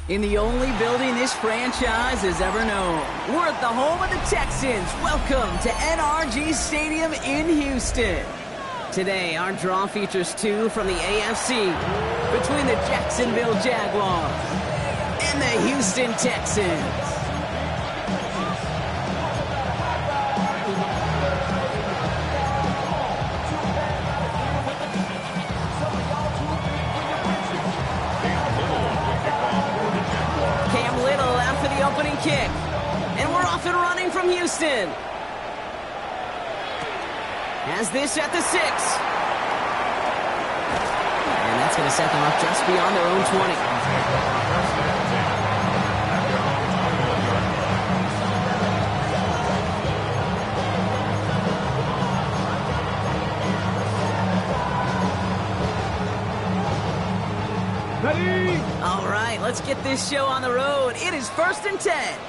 In the only building this franchise has ever known. We're at the home of the Texans. Welcome to NRG Stadium in Houston. Today, our draw features two from the AFC between the Jacksonville Jaguars and the Houston Texans. Opening kick, and we're off and running from Houston. Has this at the 6. And that's going to set them up just beyond their own 20. Ready? All right, let's get this show on the road. It is 1st and 10.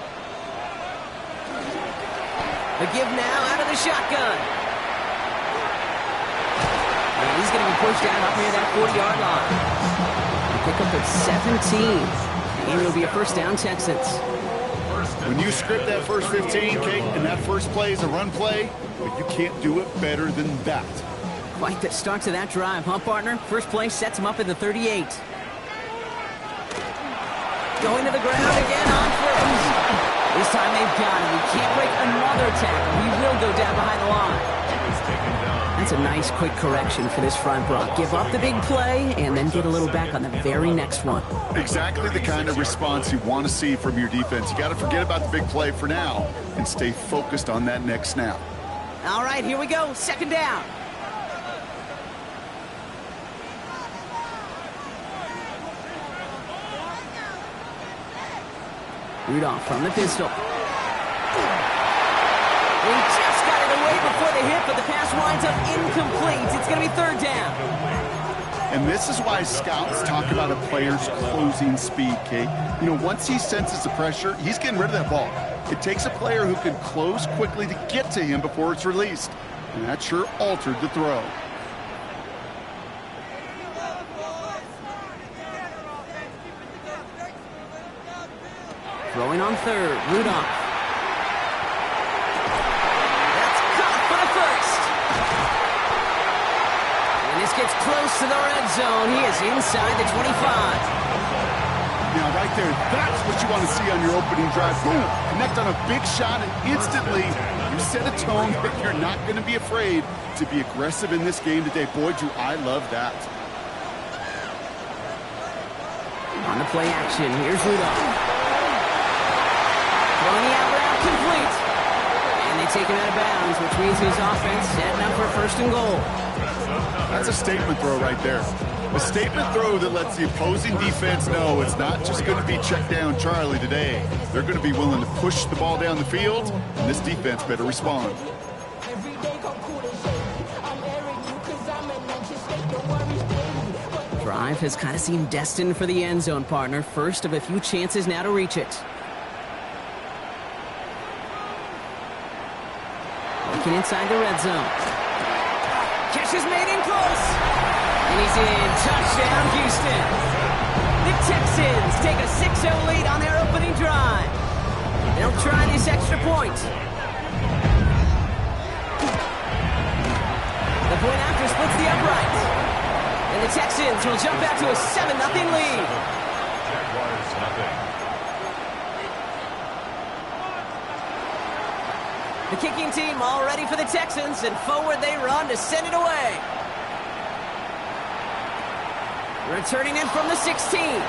The give now out of the shotgun. And he's going to be pushed out up near that 40-yard line. Pick up at 17. And it'll be a first down, Texans. When you script that first 15, Kate, and that first play is a run play, but you can't do it better than that. Quite the start to that drive, huh, partner? First play sets him up in the 38. Going to the ground again on 1st. This time they've got him. He can't break another tackle. He will go down behind the line. That's a nice quick correction for this front, Brock. Give up the big play and then get a little back on the very next one. Exactly the kind of response you want to see from your defense. You got to forget about the big play for now and stay focused on that next snap. All right, here we go. 2nd down. Rudolph from the pistol. He just got it away before the hit, but the pass winds up incomplete. It's going to be 3rd down. And this is why scouts talk about a player's closing speed, Kate. You know, once he senses the pressure, he's getting rid of that ball. It takes a player who can close quickly to get to him before it's released. And that sure altered the throw. Throwing on 3rd, Rudolph. That's caught for the 1st. And this gets close to the red zone. He is inside the 25. Now, right there, that's what you want to see on your opening drive. Boom! Connect on a big shot, and instantly you set a tone that you're not going to be afraid to be aggressive in this game today. Boy, do I love that. On the play action, here's Rudolph. Throwing the out route complete. And they take him out of bounds, which means his offense setting up for 1st and goal. That's a statement throw right there. A statement throw that lets the opposing defense know it's not just going to be check down Charlie today. They're going to be willing to push the ball down the field, and this defense better respond. Drive has kind of seemed destined for the end zone, partner. First of a few chances now to reach it. Looking inside the red zone. Catch is made in close. And he's in. Touchdown, Houston. The Texans take a 6-0 lead on their opening drive. They'll try this extra point. The point after splits the uprights. And the Texans will jump out to a 7-0 lead. The kicking team all ready for the Texans, and forward they run to send it away. Returning in from the 16. His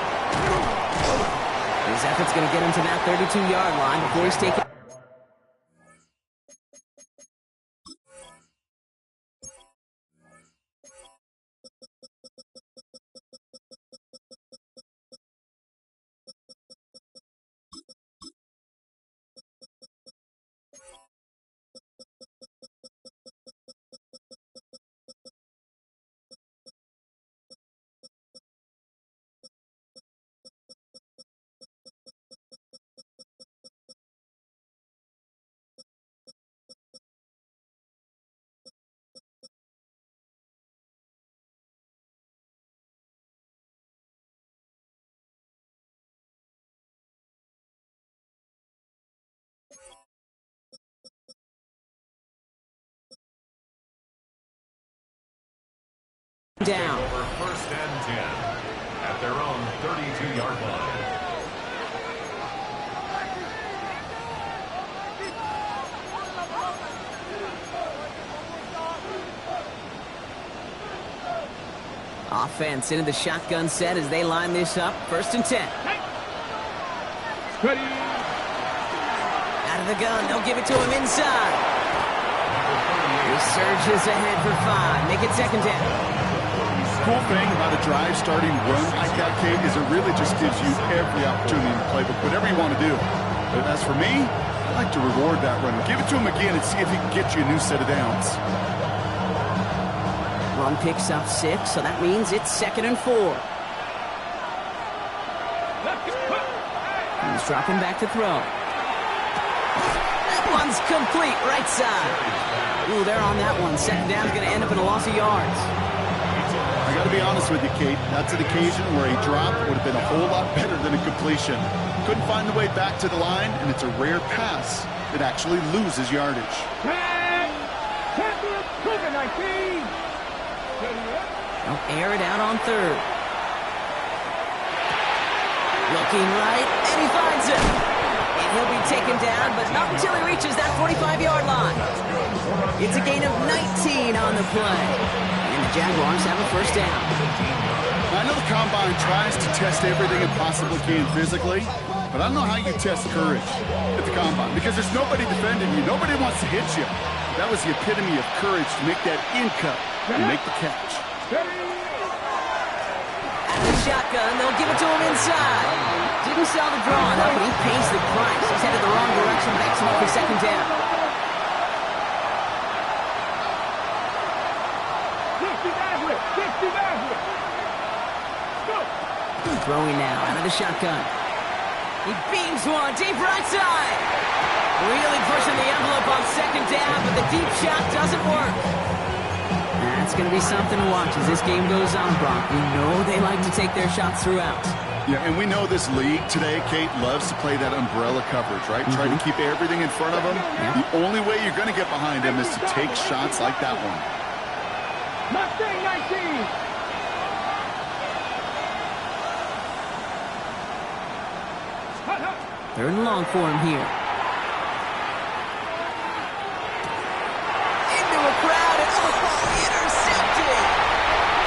effort's going to get him to that 32-yard line before he's taken. down. Over first and 10 at their own 32-yard line. Offense into the shotgun set as they line this up. First and 10. Ready. Out of the gun, they'll give it to him inside. He surges ahead for 5. Make it second down. Cool thing about a drive starting run like that, Kate, is it really just gives you every opportunity in the playbook, whatever you want to do. But as for me, I like to reward that run. Give it to him again and see if he can get you a new set of downs. Run picks up 6, so that means it's second and 4. He's dropping back to throw. That one's complete, right side. Ooh, they're on that one. Second down's going to end up in a loss of yards. I got to be honest with you, Kate. That's an occasion where a drop would have been a whole lot better than a completion. Couldn't find the way back to the line, and it's a rare pass that actually loses yardage. They'll air it out on third. Looking right, and he finds him. And he'll be taken down, but not until he reaches that 45-yard line. It's a gain of 19 on the play. And the Jaguars have a first down. I know the Combine tries to test everything it possibly can physically, but I don't know how you test courage at the Combine because there's nobody defending you. Nobody wants to hit you. That was the epitome of courage to make that in cut and make the catch. Out of the shotgun, they'll give it to him inside. Didn't sell the draw enough, but he pays the price. He's headed the wrong direction, backs him up for second down. Throwing now, out of the shotgun. He beams one, deep right side. Really pushing the envelope on second down, but the deep shot doesn't work. That's going to be something to watch as this game goes on, Brock. We know they like to take their shots throughout. Yeah, and we know this league today, Kate, loves to play that umbrella coverage, right? Try to keep everything in front of them. The only way you're going to get behind them is to take shots like that one. Mustang 19. Third and long for him here. Into a crowd and intercepted.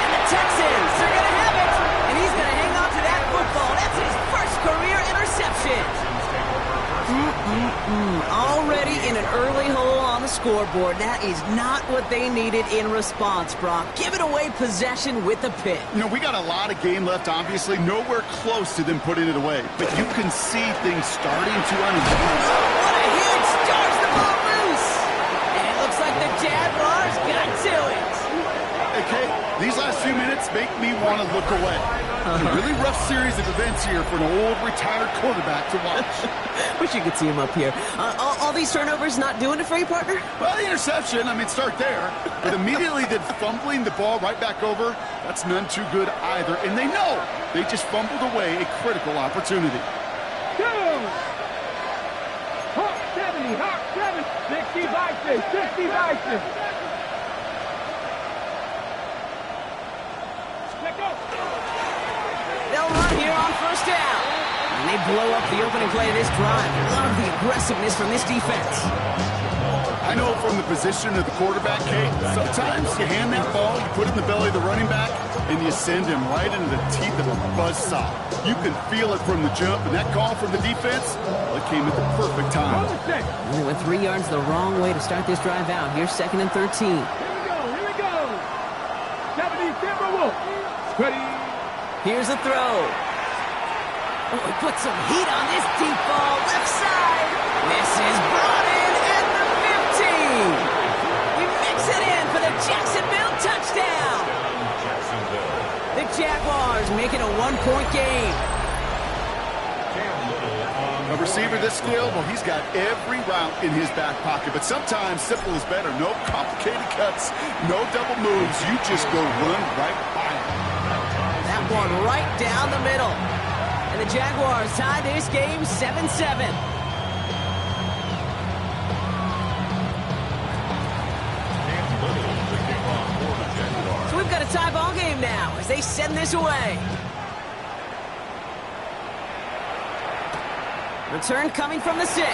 And the Texans are going to have it. And he's going to hang on to that football. That's his first career interception. Already in an early hole on the scoreboard. That is not what they needed in response, Brock. Give it away possession with the pick. You know, we got a lot of game left, obviously. Nowhere close to them putting it away. But you can see things starting to unfold. What a hit! Starts the ball loose! And it looks like the Jaguars got to it. Okay, these last few minutes make me want to look away. A really rough series of events here for an old retired quarterback to watch. Wish you could see him up here. All these turnovers not doing it for you, partner? Well, the interception, I mean, start there. But immediately then fumbling the ball right back over, that's none too good either. And they know they just fumbled away a critical opportunity. Go! Hawk 70, Hawk 7, 60 Bison, 60 Bison. Let go. They'll run here on first down. And they blow up the opening play of this drive. Love the aggressiveness from this defense. I know from the position of the quarterback, Kate, sometimes you hand that ball, you put it in the belly of the running back, and you send him right into the teeth of a buzzsaw. You can feel it from the jump, and that call from the defense, well, it came at the perfect time. And they went 3 yards the wrong way to start this drive out. Here's second and 13. Here we go. 70 Timberwolves. Ready. Here's a throw. Oh, he put some heat on this deep ball. Left side. This is brought in at the 15. We mix it in for the Jacksonville touchdown. The Jaguars make it a 1-point game. A receiver this skilled, well, he's got every route in his back pocket. But sometimes simple is better. No complicated cuts, no double moves. You just go run right by him. That one right down the middle. And the Jaguars tie this game 7-7. So we've got a tie ball game now as they send this away. Return coming from the 6. And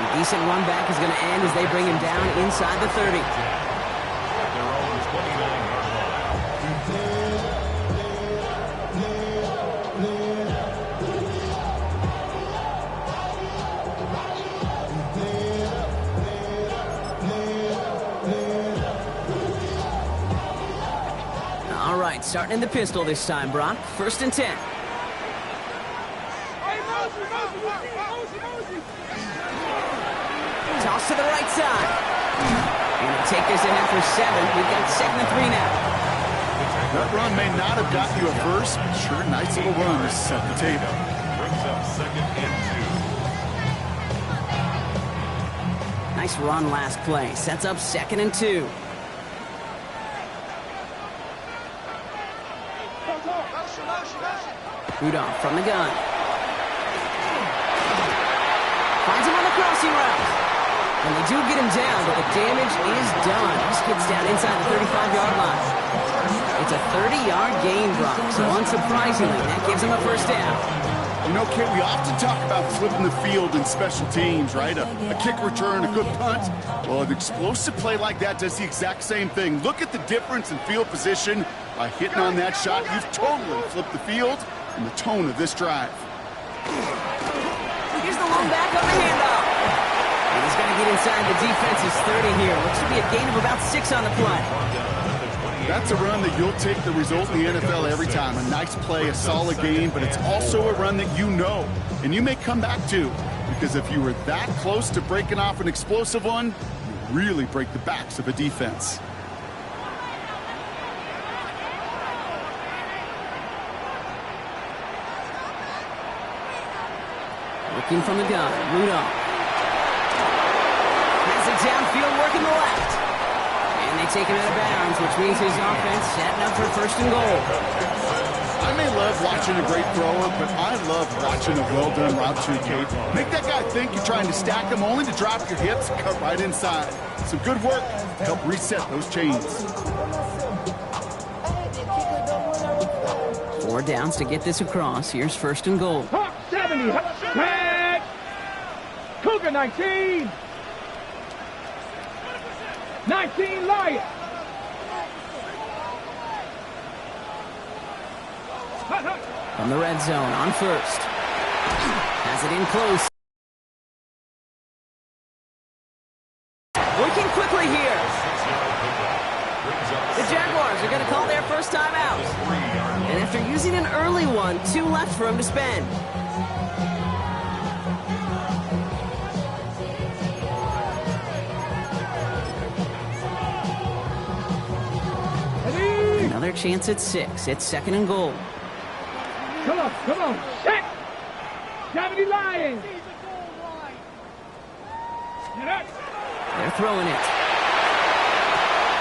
a decent run back is going to end as they bring him down inside the 30. At their own 29-yard line. All right, starting in the pistol this time, Brock. 1st and 10. Toss to the right side. And to take this ahead for 7. We've got 2nd and 3 now. That run may not have got you a first, but sure, nice little run to set the table. Brings up 2nd and 2. Nice run last play. Sets up 2nd and 2. Rudolph from the gun. Finds him on the crossing route. And they do get him down, but the damage is done. He skids down inside the 35-yard line. It's a 30-yard gain, Brock, so unsurprisingly, that gives him a 1st down. You know, Kate, we often talk about flipping the field in special teams, right? A kick return, a good punt. Well, an explosive play like that does the exact same thing. Look at the difference in field position. By hitting on that shot, you've totally flipped the field and the tone of this drive. Here's the lone back on the handoff. And he's going to get inside the defense's 30 here. Looks to be a gain of about 6 on the play. That's a run that you'll take the result in the NFL every time. A nice play, a solid game, but it's also a run that you know, and you may come back to. Because if you were that close to breaking off an explosive one, you really break the backs of a defense. Looking from the gun, Rudolph. Has it downfield, working the left. And they take him out of bounds, which means his offense setting up for 1st and goal. I may love watching a great thrower, but I love watching a well-done route too, Kate. Make that guy think you're trying to stack him only to drop your hips and cut right inside. Some good work to help reset those chains. 4 downs to get this across. Here's 1st and goal. Hawk 70. Back. Cougar 19. 19 Lion. From the red zone on 1st. Has it in close. Working quickly here. The Jaguars are going to call their 1st time out. And after using an early one, 2 left for him to spend. Another chance at 6. It's 2nd and goal. Come on. Check. 70 Lions. They're throwing it.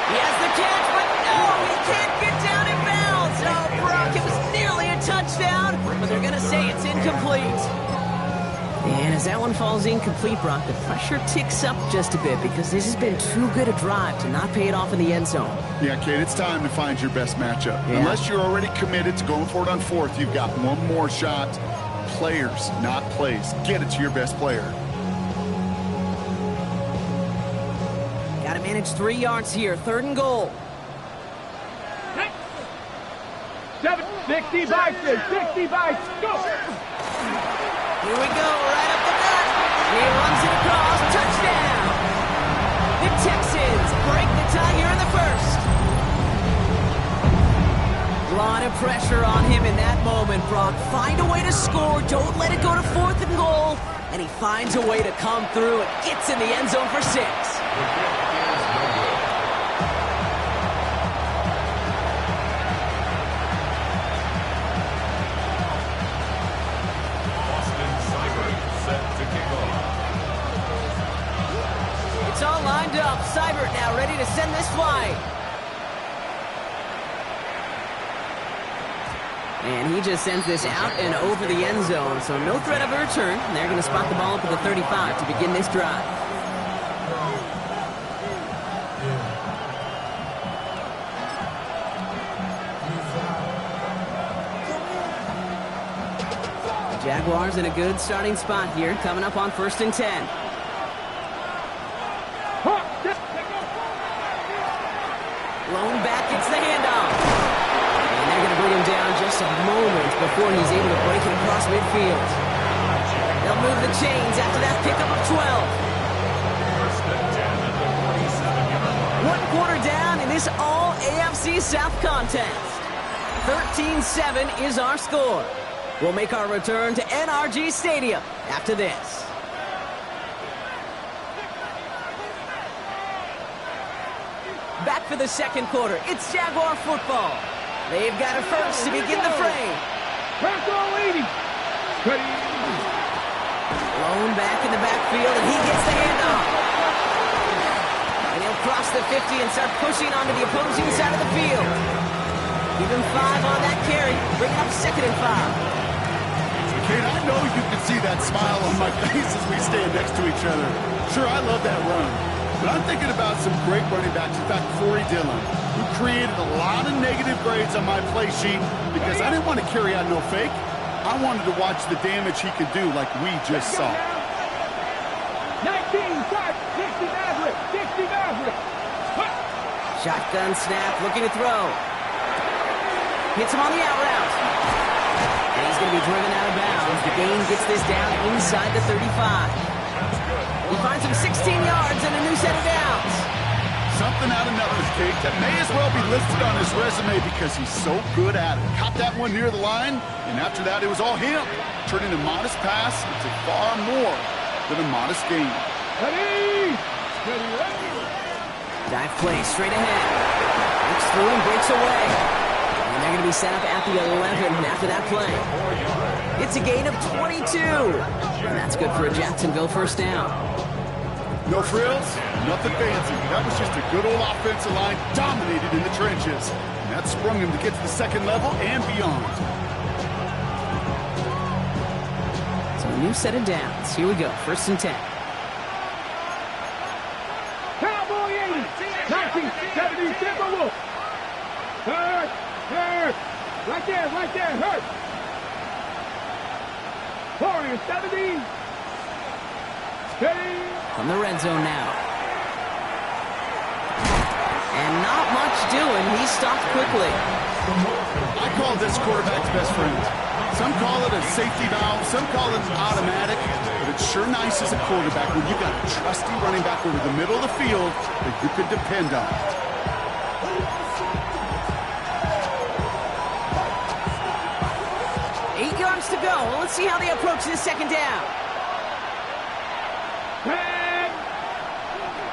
He has the catch, but no, he can't get down in bounds. Oh, Brock, it was nearly a touchdown, but they're going to say it's incomplete. And as that one falls incomplete, Brock, the pressure ticks up just a bit because this has been too good a drive to not pay it off in the end zone. Yeah, Kate, it's time to find your best matchup. Yeah. Unless you're already committed to going for it on 4th, you've got one more shot. Players, not plays. Get it to your best player. Got to manage 3 yards here. 3rd and goal. 60 Bison. 60 Bison. Go. Here we go, right up the gut. He runs it across, touchdown. The Texans break the tie here in the 1st. A lot of pressure on him in that moment, Brock. Find a way to score, don't let it go to 4th and goal. And he finds a way to come through and gets in the end zone for 6. It's all lined up. Seibert now ready to send this flight. And he just sends this out and over the end zone, so no threat of a return. And they're going to spot the ball up at the 35 to begin this drive. Jaguars in a good starting spot here, coming up on 1st and 10. Lone back gets the handoff. And they're going to bring him down just a moment before he's able to break it across midfield. They'll move the chains after that pickup of 12. 1 quarter down in this all AFC South contest. 13-7 is our score. We'll make our return to NRG Stadium after this. Back for the second quarter. It's Jaguar football. They've got it first to begin the frame. Lone back in the backfield, and he gets the handoff. And he'll cross the 50 and start pushing onto the opposing side of the field. Give him 5 on that carry. Bring it up 2nd and 5. Kate, I know you can see that smile on my face as we stand next to each other. Sure, I love that run. But I'm thinking about some great running backs. In fact, Corey Dillon, who created a lot of negative grades on my play sheet because I didn't want to carry out no fake. I wanted to watch the damage he could do like we just saw. 19, 60 Maverick, 60 Maverick. Shotgun snap, looking to throw. Hits him on the out route. And he's going to be driven out of bounds. The gain gets this down inside the 35. He finds him 16 yards and a new set of downs. Something out of numbers, Kate, that may as well be listed on his resume because he's so good at it. Caught that one near the line, and after that, it was all him. Turning a modest pass into far more than a modest gain. Ready! Dive play straight ahead. Breaks through and breaks away. And they're going to be set up at the 11 after that play. It's a gain of 22. And that's good for a Jacksonville first down. No frills, nothing fancy. That was just a good old offensive line dominated in the trenches. And that sprung him to get to the second level and beyond. So a new set of downs. Here we go, 1st and 10. Cowboy 80, 1970 Timberwolf. Hurt. Right there, hurt. Warrior 70. Steady. From the red zone now. And not much doing. He stopped quickly. I call this quarterback's best friend. Some call it a safety valve, some call it automatic, but it's sure nice as a quarterback when you got a trusty running back over the middle of the field that you can depend on. Eight yards to go. Well, let's see how they approach this second down.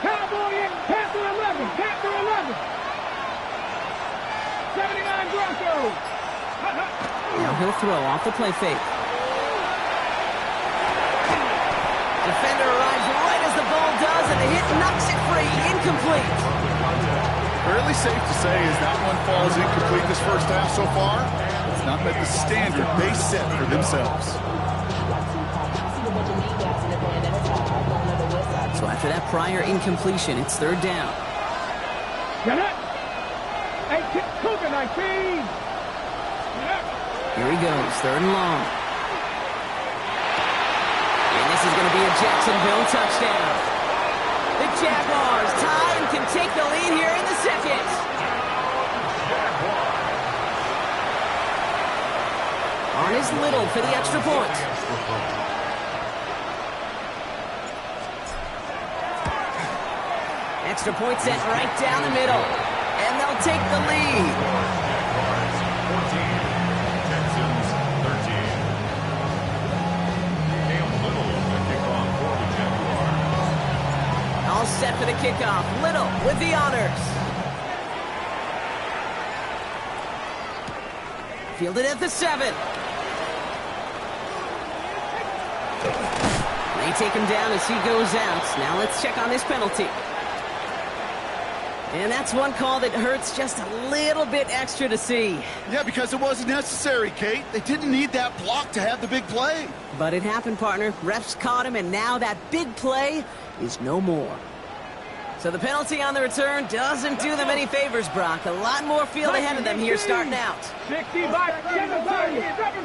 Cowboy in, Panther 11, Panther 11. 79 Broncos. Now he'll throw off the play fake. Defender arrives right as the ball does, and the hit knocks it free. Incomplete. Fairly safe to say as that one falls incomplete this first half so far, it's not met the standard they set for themselves. So after that prior incompletion, it's 3rd down. Get it. 19. Here he goes, 3rd and long. And this is going to be a Jacksonville touchdown. The Jaguars tie and can take the lead here in the second. Arnis Little for the extra point. Extra point sent right down the middle. And they'll take the lead. 14, Texans 13. Cam Little with the kickoff for the Jaguars. All set for the kickoff. Little with the honors. Fielded at the 7. They take him down as he goes out. Now let's check on this penalty. And that's one call that hurts just a little bit extra to see. Yeah, because it wasn't necessary, Kate. They didn't need that block to have the big play. But it happened, partner. Refs caught him, and now that big play is no more. So the penalty on the return doesn't do them any favors, Brock. A lot more field ahead of them here starting out. 60 by 7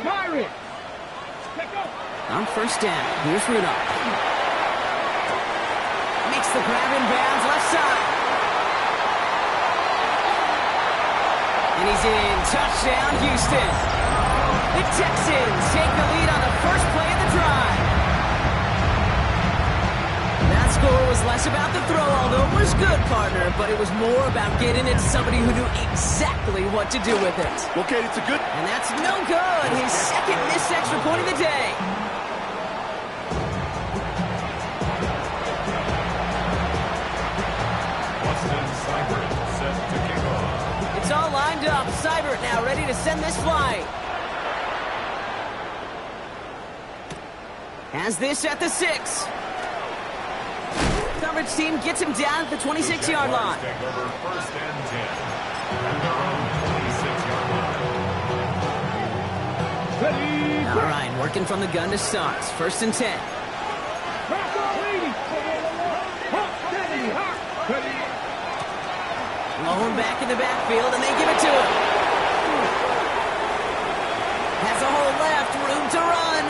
Pirates. On first down, here's Rudolph. Makes the grab in bounds, left side. And he's in. Touchdown, Houston. The Texans take the lead on the first play of the drive. That score was less about the throw, although it was good, partner, but it was more about getting it to somebody who knew exactly what to do with it. Okay, it's a good... And that's no good. His second missed extra point of the day. It's all lined up. Seibert now ready to send this flight. Has this at the 6. Coverage team gets him down at the 26-yard line. Take over first and 10 at their own 26-yard line. All right, working from the gun to start. First and 10. Lone back in the backfield, and they give it to him. Has a hole left, room to run.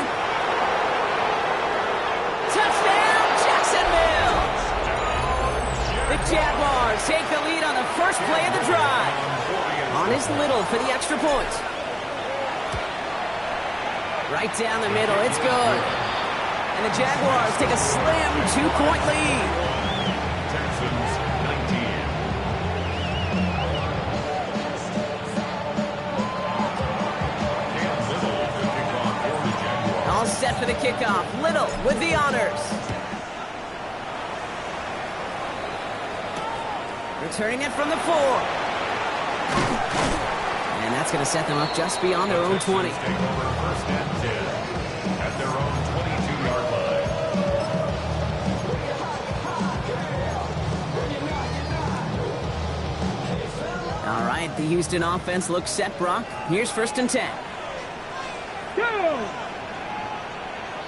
Touchdown, Jacksonville! The Jaguars take the lead on the first play of the drive. On is Little for the extra point. Right down the middle, it's good. And the Jaguars take a slim 2-point lead. Texans 19. All set for the kickoff. Little with the honors. Returning it from the 4. And that's going to set them up just beyond their own 20. Take over first and 10 at their own 22-yard line. All right, the Houston offense looks set, Brock. Here's first and 10.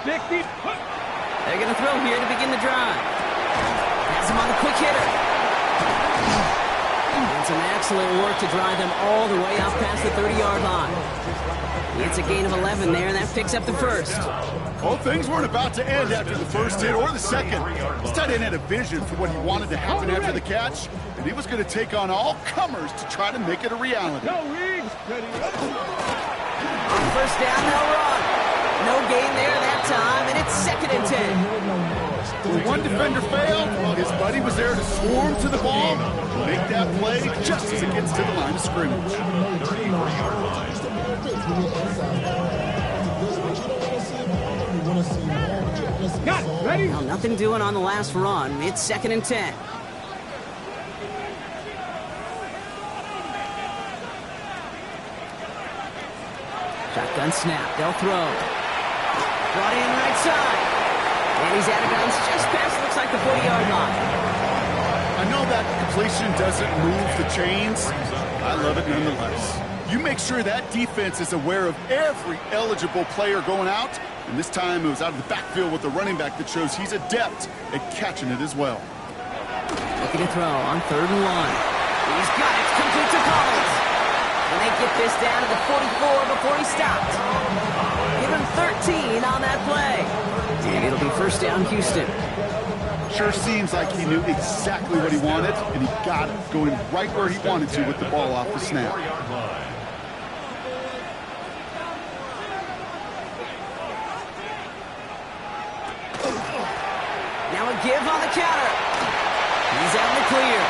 They're going to throw here to begin the drive. Has him on the quick hitter. And some excellent work to drive them all the way up past the 30-yard line. It's a gain of 11 there, and that picks up the first. Well, things weren't about to end after the first hit or the second. This tight end had a vision for what he wanted to happen after the catch, and he was going to take on all comers to try to make it a reality. On first down, they'll run. No gain there that time, and it's second and 10. When one defender failed, well, his buddy was there to swarm to the ball, make that play just as it gets to the line of scrimmage. 34-yard line. Ready? Well, nothing doing on the last run. It's second and 10. Shotgun snap. They'll throw. Brought in right side. And he's out of bounds just past, looks like the 40-yard line. I know that completion doesn't move the chains. I love it nonetheless. You make sure that defense is aware of every eligible player going out. And this time it was out of the backfield with the running back that shows he's adept at catching it as well. Looking to throw on third and 1. He's got it. It's complete to Collins. And they get this down to the 44 before he stopped. Give him 13 on that play. And it'll be first down, Houston. Sure seems like he knew exactly what he wanted, and he got it, going right where he wanted to with the ball off the snap. Now a give on the counter. He's out in the clear.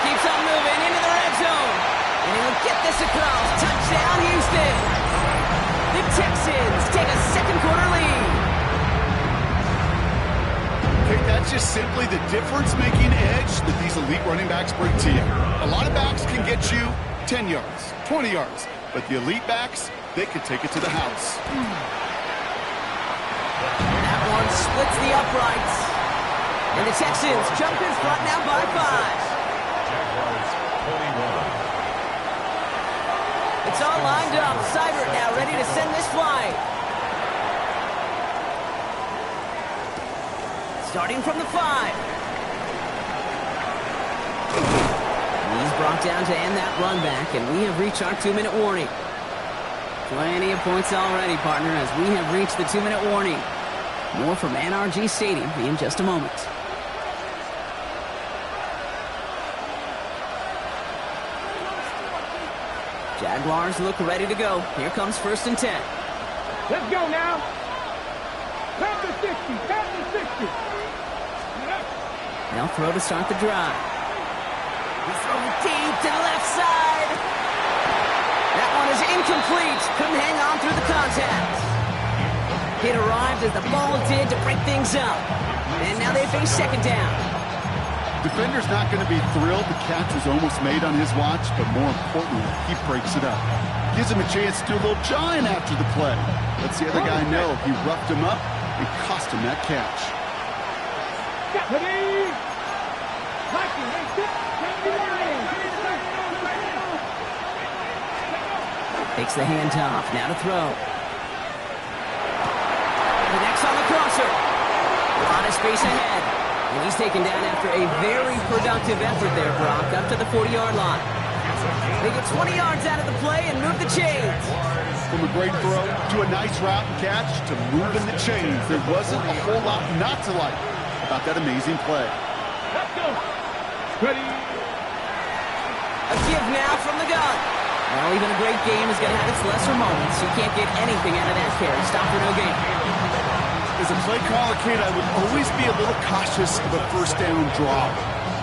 Keeps on moving into the red zone. And he'll get this across. Touchdown, Houston. The Texans take a second quarter lead. Hey, that's just simply the difference-making edge that these elite running backs bring to you. A lot of backs can get you 10 yards, 20 yards, but the elite backs, they can take it to the house. That one splits the uprights. And the Texans jump in front now by 5. Jaguars 21. It's all lined up. Seibert now ready to send this flight. Starting from the 5. He's brought down to end that run back, and we have reached our 2-minute warning. Plenty of points already, partner, as we have reached the 2-minute warning. More from NRG Stadium in just a moment. Jaguars look ready to go. Here comes 1st and 10. Let's go now. Pass the 60. Pass the 60. They'll throw to start the drive. He's throwing deep to the left side. That one is incomplete. Couldn't hang on through the contact. It arrived as the ball did to break things up. And now they face 2nd down. Defender's not going to be thrilled the catch was almost made on his watch, but more importantly, he breaks it up. Gives him a chance to do a little jawing after the play. Lets the other guy know he roughed him up and cost him that catch. Takes the handoff, now to throw. Connects on the crosser. A lot of space ahead. And he's taken down after a very productive effort there, Brock, up to the 40-yard line. They get 20 yards out of the play and move the chains. From a great throw to a nice route and catch to moving the chains. There wasn't a whole lot not to like about that amazing play. Let's go. Ready. A give now from the gun. Well, even a great game is going to have its lesser moments. You can't get anything out of that carry. Stop for no gain. As a play caller, kid, I would always be a little cautious of a 1st down drop.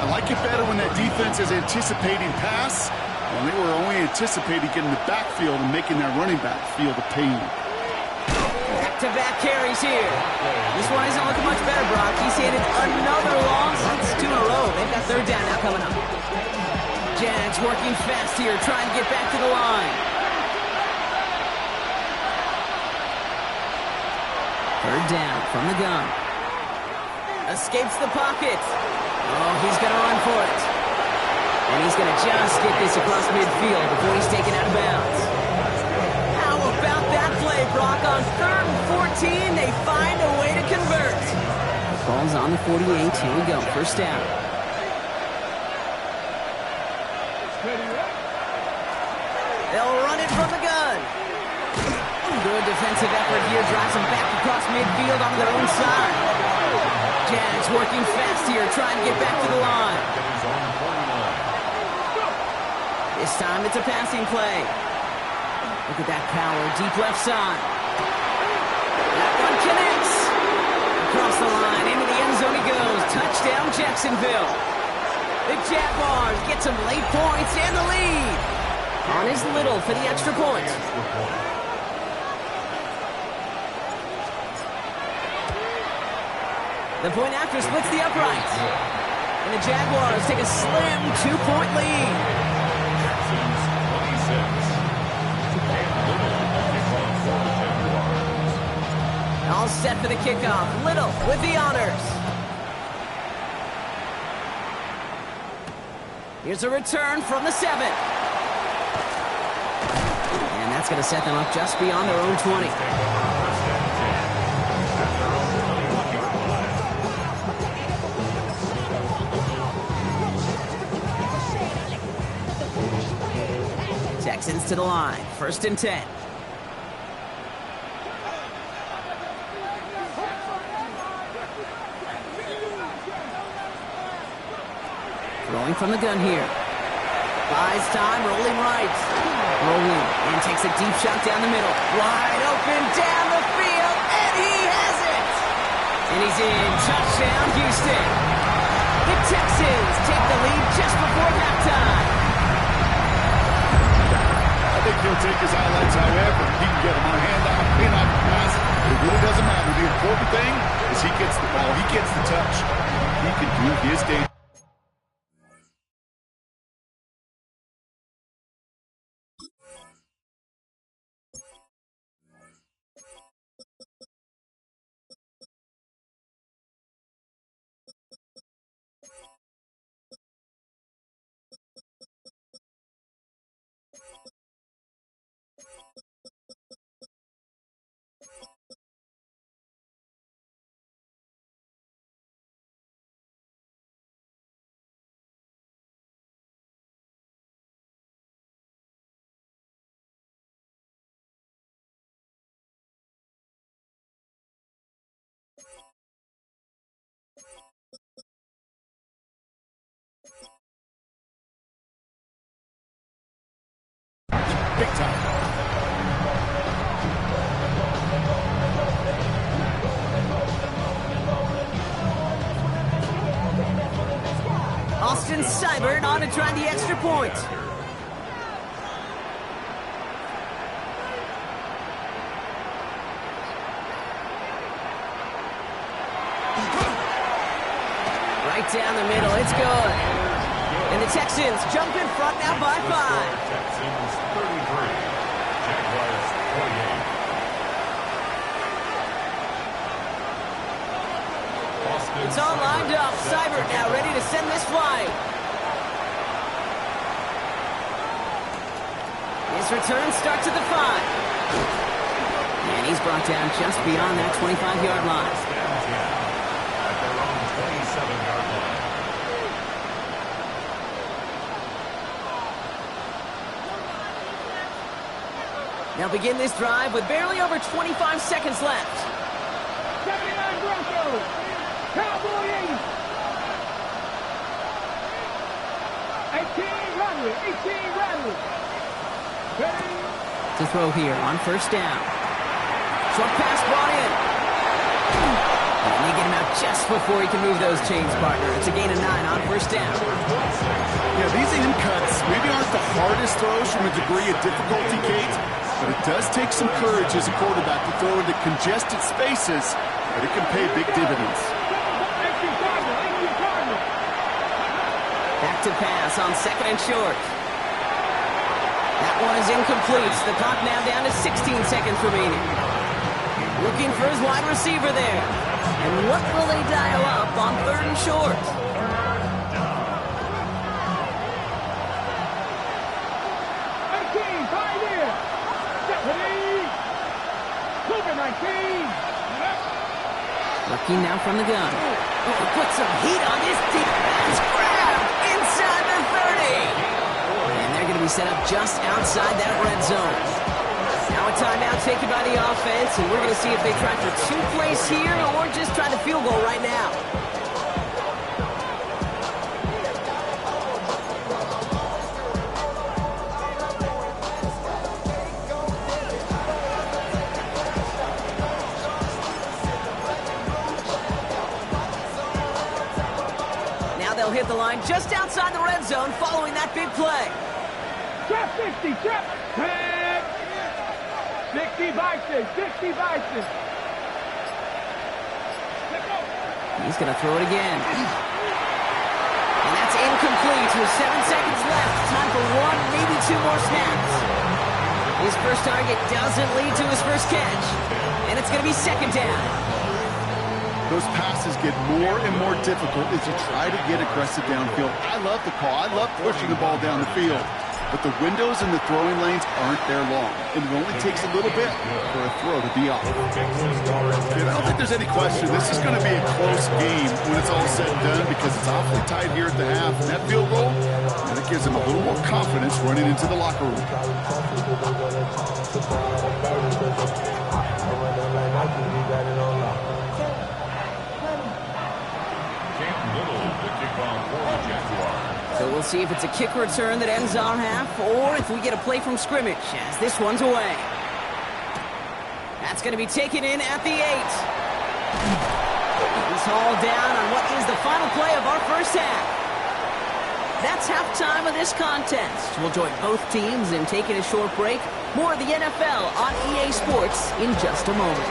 I like it better when that defense is anticipating pass, when they were only anticipating getting the backfield and making that running back feel the pain. Back-to-back carries here. This one isn't looking much better, Brock. He's handed another loss. It's 2 in a row. They've got 3rd down now coming up. Jags working fast here, trying to get back to the line. 3rd down from the gun. Escapes the pocket. Oh, he's going to run for it. And he's going to just get this across midfield before he's taken out of bounds. How about that play, Brock? On 3rd and 14, they find a way to convert. Ball's on the 48. Here we go. 1st down. They'll run it from the gun. Good defensive effort here. Drives them back across midfield onto their own side. Jags working fast here, trying to get back to the line. This time it's a passing play. Look at that power. Deep left side. That one connects. Across the line. Into the end zone he goes. Touchdown Jacksonville. The Jaguars get some late points and the lead. On his Little for the extra point. The point after splits the uprights. And the Jaguars take a slim 2-point lead. All set for the kickoff. Little with the honors. Here's a return from the 7. And that's going to set them up just beyond their own 20. Texans to the line. 1st and 10. Throwing from the gun here. Buys time, rolling right. Rolling, and takes a deep shot down the middle. Wide open down the field, and he has it! And he's in. Touchdown, Houston. The Texans take the lead just before halftime. I think he'll take his highlights however he can get them on a handoff, pin-off, pass. It really doesn't matter. The important thing is he gets the ball. He gets the touch. He can do his day. big time. Austin Seibert on to try the extra point. Right down the middle, it's good. And the Texans jump in front now by 5. Texans 33, Jaguars 28. It's all lined up. Seibert now ready to send this flight. His return starts at the 5. And he's brought down just beyond that 25-yard line. At their own 27-yard line. Now begin this drive with barely over 25 seconds left. 79 Broncos. Cowboy 80. 18 Rattler. 18 Rattler. To throw here on first down. Short pass brought in. And they get him out just before he can move those chains, partner. It's a gain of 9 on first down. Yeah, these in cuts maybe aren't the hardest throws from a degree of difficulty, Kate, but it does take some courage as a quarterback to throw into congested spaces, but it can pay big dividends. Back to pass on second and short. That one is incomplete. The clock now down to 16 seconds remaining. Looking for his wide receiver there. And what will they dial up on third and short? Looking now from the gun. Oh, put some heat on this deep pass. Grabbed inside the 30. And they're going to be set up just outside that red zone. Now a timeout taken by the offense, and we're going to see if they try for 2 plays here or just try the field goal right now. They'll hit the line just outside the red zone following that big play. Trap 60, trap. 60 Bison, 60 Bison. He's going to throw it again. And that's incomplete with 7 seconds left. Time for 1, maybe 2 more snaps. His first target doesn't lead to his first catch. And it's going to be second down. Those passes get more and more difficult as you try to get aggressive downfield. I love the call. I love pushing the ball down the field. But the windows in the throwing lanes aren't there long. And it only takes a little bit for a throw to be off. I don't think there's any question. This is going to be a close game when it's all said and done because it's awfully tight here at the half. And that field goal, that gives them a little more confidence running into the locker room. So we'll see if it's a kick return that ends our half or if we get a play from scrimmage as this one's away. That's going to be taken in at the 8. He's hauled down on what is the final play of our first half. That's halftime of this contest. We'll join both teams in taking a short break. More of the NFL on EA Sports in just a moment.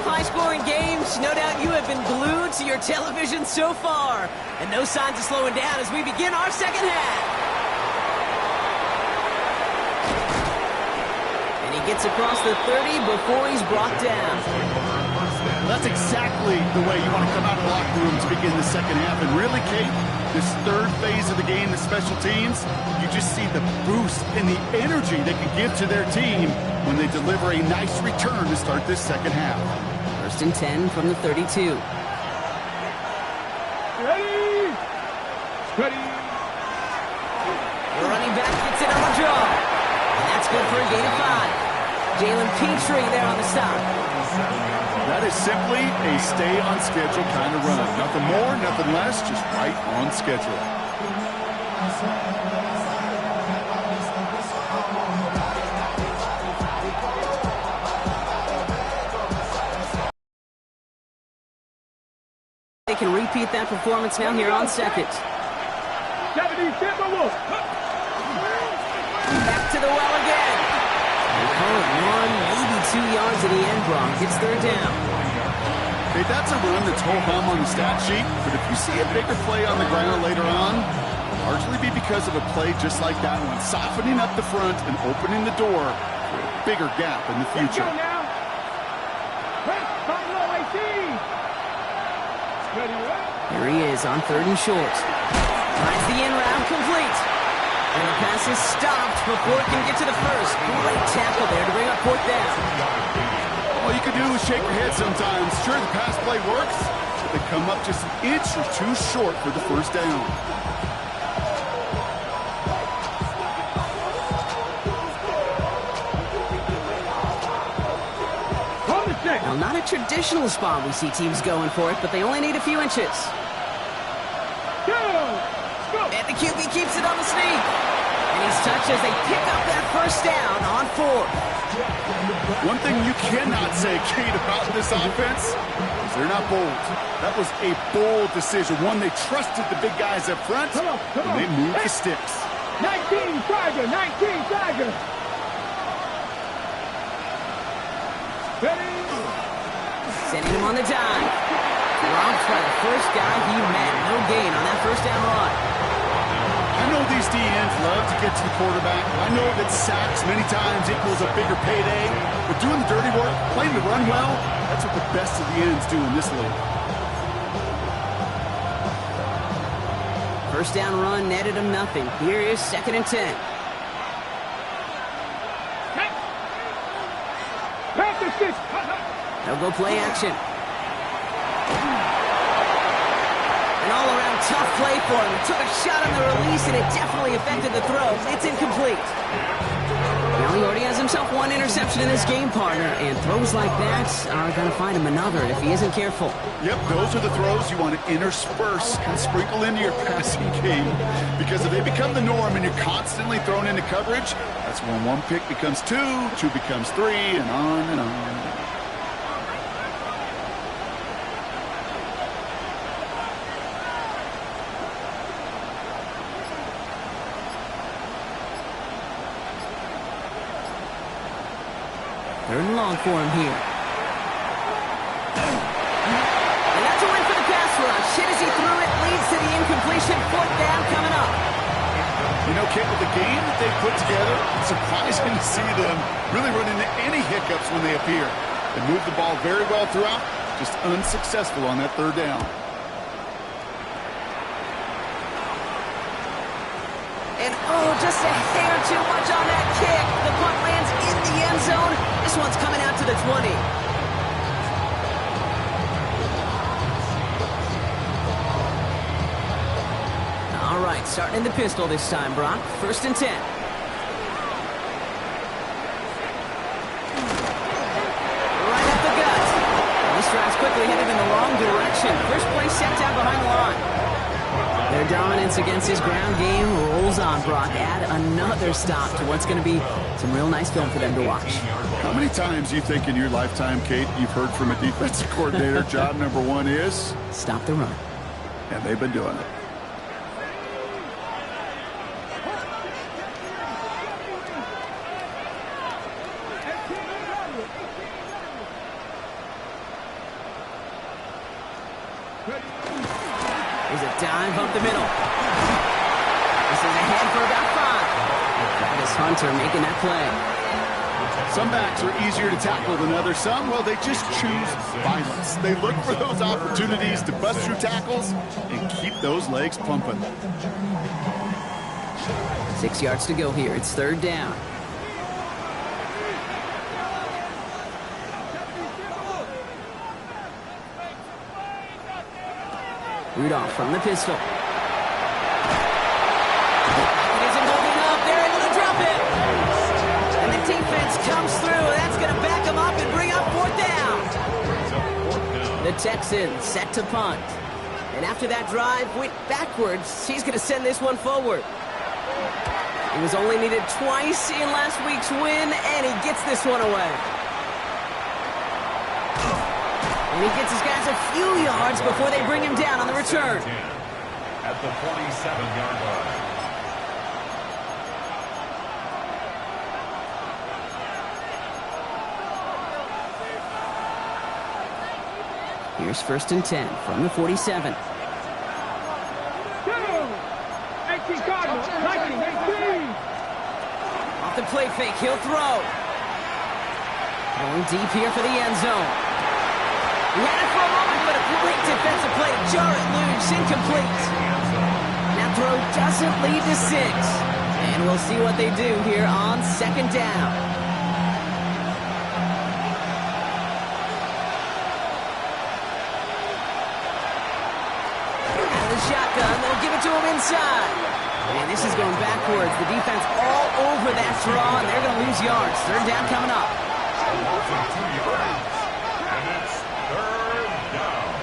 High-scoring games, no doubt you have been glued to your television so far. And no signs of slowing down as we begin our second half. And he gets across the 30 before he's brought down. That's exactly the way you want to come out of the locker room to begin the second half. And really, Kate, this third phase of the game, the special teams, you just see the boost and the energy they can give to their team when they deliver a nice return to start this second half. First and 10 from the 32. Ready? Ready. The running back gets it on the draw. And that's good for a gain of 5. Jalen Petrie there on the stop. That is simply a stay on schedule kind of run. Nothing more, nothing less, just right on schedule. They can repeat that performance now here on second. 70 Timberwolves. Back to the well again. They call it 1, maybe 2 yards in the end, Brock. It's third down. Hey, that's a run that's ho-hum on the stat sheet, but if you see a bigger play on the ground later on, it'll largely be because of a play just like that one, softening up the front and opening the door for a bigger gap in the future. Let's go now. Here he is on third and short. Finds the in route complete. And the pass is stopped before it can get to the first. Great tackle there to bring up fourth down. All you can do is shake your head sometimes. Sure, the pass play works, but they come up just an inch or two short for the first down. Now, not a traditional spot we see teams going for it, but they only need a few inches. And the QB keeps it on the sneak. And he's touched as they pick up that first down on fourth. One thing you cannot say, Kate, about this offense is they're not bold. That was a bold decision, one they trusted the big guys up front, and they moved the sticks. 19 Tiger, 19 Tiger. Ready? Sending him on the dime. Dropped by the first guy he met. No gain on that first down run. I know these DNs love to get to the quarterback. I know that sacks many times equals a bigger payday. But doing the dirty work, playing the run well, that's what the best of the ends do in this league. First down run netted him nothing. Here is 2nd and 10. They'll go play action. An all-around tough play for him. He took a shot on the release, and it definitely affected the throw. It's incomplete. Now he already has himself one interception in this game, partner, and throws like that are going to find him another if he isn't careful. Yep, those are the throws you want to intersperse and sprinkle into your passing game, because if they become the norm and you're constantly thrown into coverage, that's when one pick becomes two becomes three, and on and on. Third and long for him here. And that's a win for the pass rush. Hit as he threw it, leads to the incompletion. Fourth down coming up. You know, Kip, with the game that they put together, it's surprising to see them really run into any hiccups when they appear. They move the ball very well throughout, just unsuccessful on that third down. And oh, just a hair too much on that kick. The punt lands in the end zone. This one's coming out to the 20. All right, starting in the pistol this time, Brock. 1st and 10. Right up the gut. This drive's quickly headed in the wrong direction. First play set down behind the line. Their dominance against his ground game rolls on, Brock. Add another stop to what's going to be some real nice film for them to watch. How many times do you think in your lifetime, Kate, you've heard from a defensive coordinator, job number one is? Stop the run. And they've been doing it. There's a dive up the middle. This is ahead for about 5. Travis Hunter making that play. Some backs are easier to tackle than others. Some, well, they just choose violence. They look for those opportunities to bust through tackles and keep those legs pumping. 6 yards to go here. It's third down. Rudolph from the pistol. He isn't holding up. They're able to drop it. And the defense comes through. That's Texans set to punt. And after that drive went backwards, he's going to send this one forward. He was only needed twice in last week's win, and he gets this one away. And he gets his guys a few yards before they bring him down on the return. At the 47-yard line. Here's 1st and 10 from the 47. Off the play fake, he'll throw. Going deep here for the end zone. He had it for a moment, but a great defensive play to jar it loose, incomplete. That throw doesn't lead to 6. And we'll see what they do here on 2nd down. Shotgun, they'll give it to him inside. And this is going backwards. The defense all over that draw, and they're going to lose yards. 3rd down coming up. And it's 3rd down.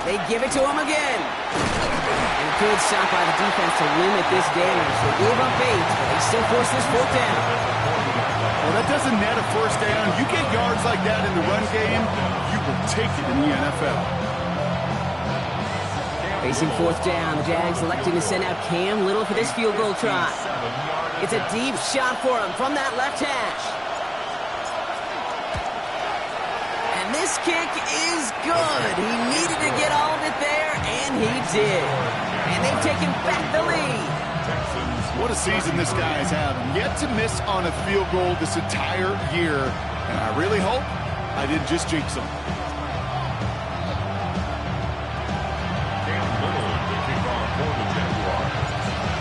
They give it to him again. And good stop by the defense to limit this damage. They gave up 8, but they still force this 4th down. Well, that doesn't net a 1st down. You get yards like that in the run game, you will take it in the NFL. Facing 4th down, the Jags electing to send out Cam Little for this field goal try. It's a deep shot for him from that left hash. And this kick is good. He needed to get all of it there, and he did. And they've taken back the lead. What a season this guy has had. Yet to miss on a field goal this entire year. And I really hope I didn't just jinx him.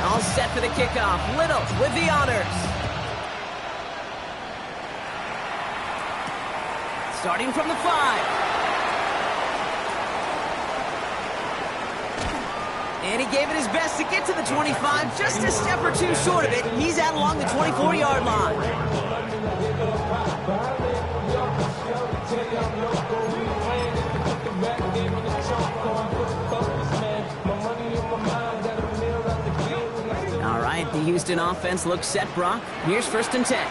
All set for the kickoff. Little with the honors. Starting from the 5. And he gave it his best to get to the 25, just a step or two short of it. He's out along the 24-yard line. All right, the Houston offense looks set, Brock. Here's 1st and 10.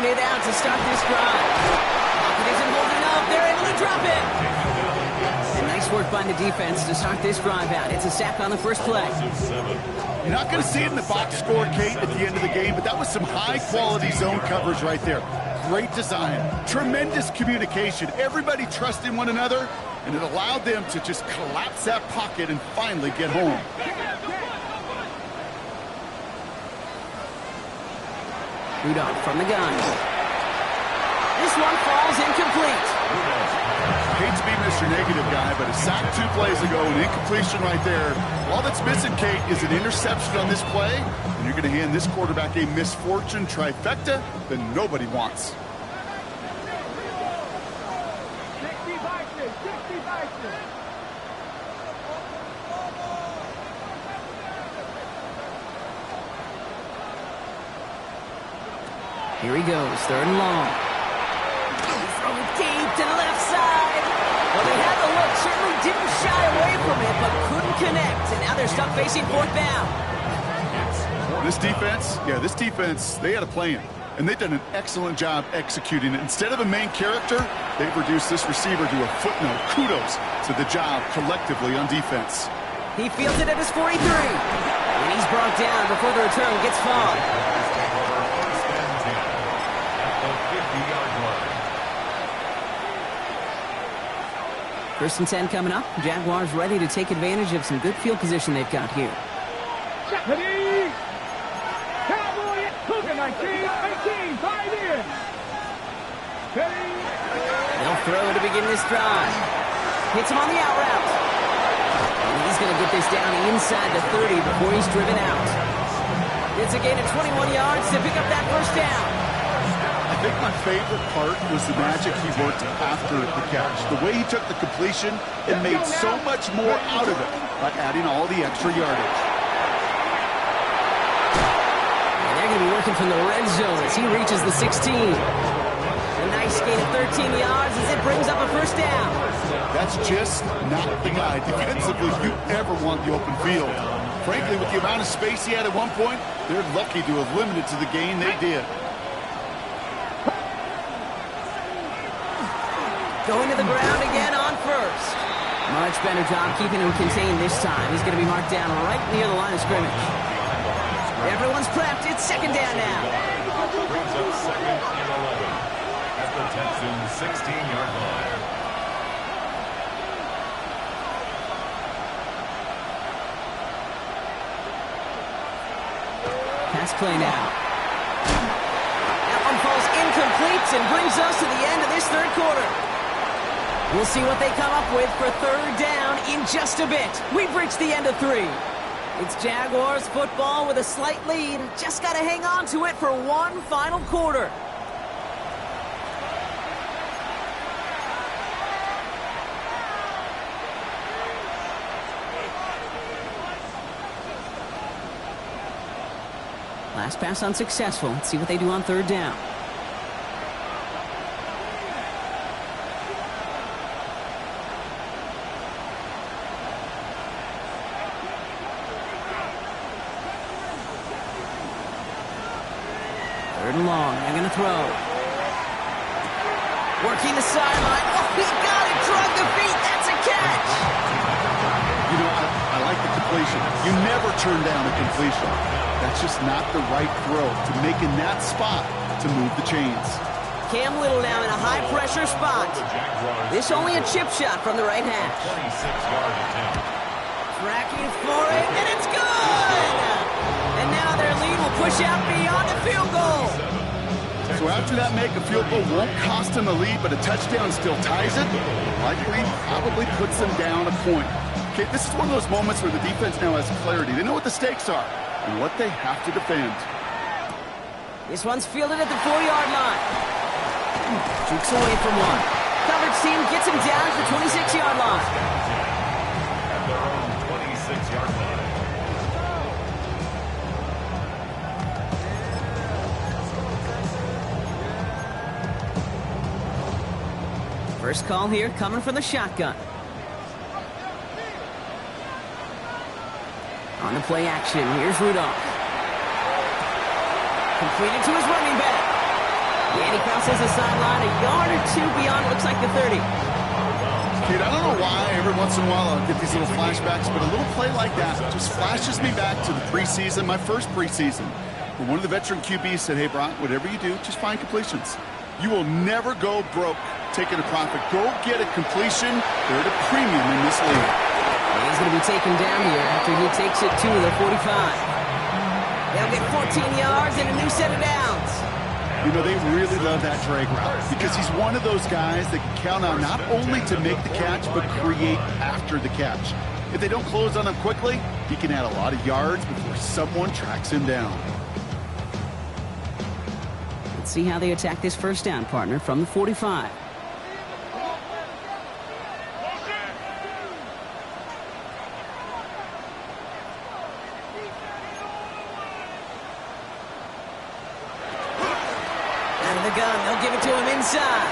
It out to start this drive. Pocket isn't holding up. They're able to drop it. And nice work by the defense to start this drive out. It's a sack on the 1st play. You're not going to see it in the box score, Kate, at the end of the game, but that was some high-quality zone coverage right there. Great design. Tremendous communication. Everybody trusting one another, and it allowed them to just collapse that pocket and finally get home. Rudolph from the gun. This one falls incomplete. I hate to be Mr. Negative guy, but a sack 2 plays ago, an incompletion right there. All that's missing, Kate, is an interception on this play, and you're going to hand this quarterback a misfortune trifecta that nobody wants. Here he goes, 3rd and long. Throw it deep to the left side. Well, they had the look, certainly didn't shy away from it, but couldn't connect. And now they're stuck facing 4th down. This defense, they had a plan. And they've done an excellent job executing it. Instead of a main character, they've reduced this receiver to a footnote. Kudos to the job collectively on defense. He fields it at his 43. And he's brought down before the return gets far. 1st and 10 coming up. Jaguars ready to take advantage of some good field position they've got here. Cowboy, 19, 18, 5 in. They'll throw to begin this drive. Hits him on the out route. And he's going to get this down inside the 30 before he's driven out. It's a gain of 21 yards to pick up that 1st down. I think my favorite part was the magic he worked after the catch. The way he took the completion and made so much more out of it by adding all the extra yardage. And they're going to be working from the red zone as he reaches the 16. A nice gain of 13 yards as it brings up a first down. That's just not the guy defensively you ever want the open field. Frankly, with the amount of space he had at one point, they're lucky to have limited to the gain they did. Going to the ground again on first. Much better job keeping him contained this time. He's going to be marked down right near the line of scrimmage. Everyone's prepped. It's second down now. Brings up second and 11 at the Texans' 16-yard line. Pass play now. That one falls incomplete and brings us to the end of this third quarter. We'll see what they come up with for third down in just a bit. We've reached the end of 3. It's Jaguars football with a slight lead. Just got to hang on to it for one final quarter. Last pass unsuccessful. Let's see what they do on third down. Third and long. They're going to throw. Working the sideline. Oh, he got it. Drug the feet. That's a catch. You know, I like the completion. You never turn down a completion. That's just not the right throw to make in that spot to move the chains. Cam Little now in a high-pressure spot. This only a chip shot from the right hash. 26-yard attempt. Tracking for it, and it's good! And now their lead will push out beyond the field goal. So after that make, a field goal won't cost them a lead, but a touchdown still ties it. Likely, probably puts them down a point. Okay, this is one of those moments where the defense now has clarity. They know what the stakes are and what they have to defend. This one's fielded at the 4-yard line. Jukes away from one. Coverage team gets him down at the 26-yard line. At their own 26-yard line. First call here coming from the shotgun. On the play action, here's Rudolph. Completed to his running back. And he crosses the sideline a yard or two beyond, looks like the 30. Kid, I don't know why every once in a while I'll get these little flashbacks, but a little play like that just flashes me back to the preseason, my first preseason, where one of the veteran QBs said, hey, Brock, whatever you do, just find completions. You will never go broke taking a profit. Go get a completion. They're at a premium in this league. And he's going to be taken down here after he takes it to the 45. They'll get 14 yards and a new set of downs. You know, they really love that drag route because he's one of those guys that can count on not only to make the catch, but create after the catch. If they don't close on him quickly, he can add a lot of yards before someone tracks him down. Let's see how they attack this first down, partner, from the 45. The gun, they'll give it to him inside.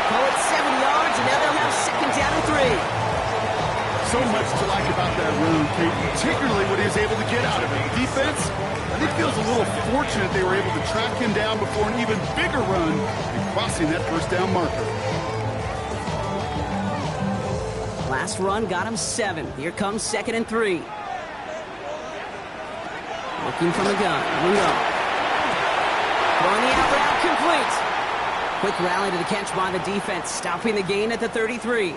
Call it 7 yards, and now they'll have second down and 3. So much to like about that run, Kate, particularly what he was able to get out of it. The defense, I think, feels a little fortunate they were able to track him down before an even bigger run and crossing that first down marker. Last run got him 7. Here comes second and 3. Looking from the gun, Rudolph. Throwing the out route complete. Quick rally to the catch by the defense, stopping the gain at the 33.